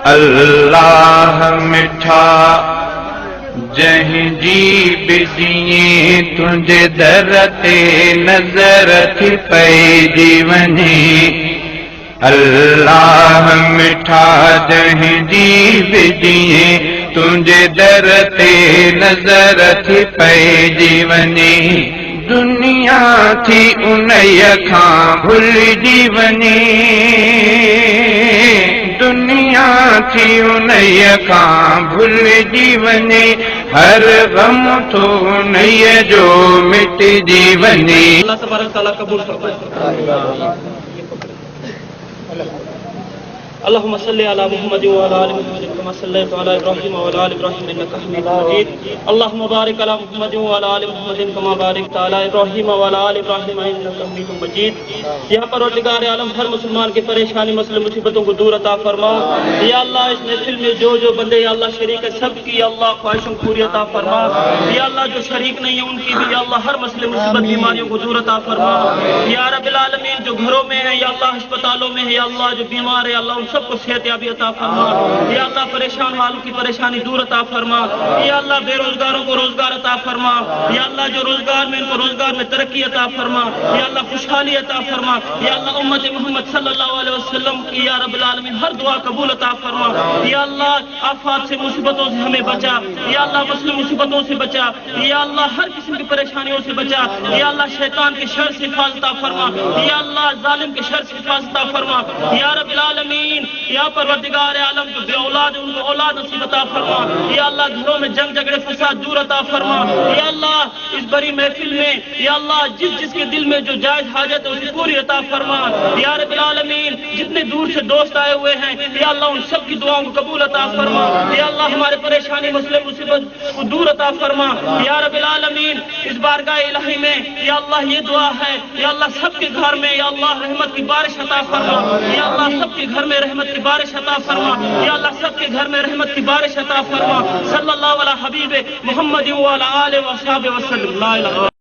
अल्लाह मिठा जहीं जी बिजिए तुझे दर ते नजर थी पई जीवनी। अल्लाह मिठा जहीं जी बिजिए तुझे दर ते नजर थी पई जीवनी। दुनिया थी उन्हईअ खां भुलिजी वञे, दुनिया थी उन्हईअ खां भुलिजी वञे, हर गम थो उन्हईअ जो मिटिजी वञे। अल्लाह तबारक तआला कबूल फरमाए। अल्लाहुम्मा सल्लि अला मुहम्मद व अला आलि मुहम्मद कमा सल्लैता अला इब्राहीम व अला आलि इब्राहीम इन्नका हमीदुम मजीद। अल्लाहुम्मा बारिक अला मुहम्मद व अला आलि मुहम्मद कमा बारकता अला इब्राहीम व अला आलि इब्राहीम इन्नका हमीदुम मजीद। या परवरदिगार आलम हर मुसलमान की परेशानी मसले मुसीबतों को दूर अता फरमा। या अल्लाह इस महफिल में जो बंदे या अल्लाह शरीक है सबकी अल्लाह ख्वाहिशों को पूरी अता फरमा। या अल्लाह जो शरीक नहीं है उनकी भी या अल्लाह हर मसले मुसीबत बीमारियों को दूर अता फरमा। या रब्बिल आलमीन जो घरों में है या अल्लाह अस्पतालों में है या अल्लाह जो बीमार है अल्लाह सबको सेहतयाबी अता फरमा। या अल्लाह परेशान हालों की परेशानी दूर अता फरमा। या अल्लाह बेरोजगारों को रोजगार अता फरमा। या अल्लाह जो रोजगार में इनको रोजगार में तरक्की अता फरमा। या अल्लाह खुशहाली अता फरमा। या अल्लाह उम्मत मोहम्मद सल्लल्लाहु अलैहि वसल्लम की या रब्बुल आलमीन हर दुआ कबूल अता फरमा। या अल्लाह आफात से मुसीबतों से हमें बचा। या अल्लाह मसले मुसीबतों से बचा। या अल्लाह हर किस्म की परेशानियों से बचा। या अल्लाह शैतान के शर से हिफाजत अता फरमा। या अल्लाह जालिम के शर से हिफाजत अता फरमा। या रब्बिल आलमीन या परवरदिगार आलम जो बे औलाद उनको औलाद नसीब अता फरमा। या अल्लाह घरों में जंग झगड़े फसाद दूर अता फरमा। या अल्लाह इस बड़ी महफिल में या अल्लाह जिसके दिल में जो जायज हाजत है उसे पूरी अता फरमा। या रब्बिल आलमीन जितने दूर से दोस्त आए हुए हैं या अल्लाह उन सब की दुआओं को कबूल अता फरमा। या अल्लाह हमारे परेशानी मसले मुसीबत को दूर अता फरमा। या रब्बिल आलमीन इस बारगाह इलाही में या अल्लाह ये दुआ है या अल्लाह सबके घर में या अल्लाह रहमत की बारिश अता फरमा। या अल्लाह सबके घर में रहमत की बारिश अता फरमा। या अल्लाह सबके घर में रहमत की बारिश अता फरमा। सल्लल्लाहु अला हबीब मोहम्मद व अला आलिहि व अस्हाबिहि वसल्लम। ला इलाहा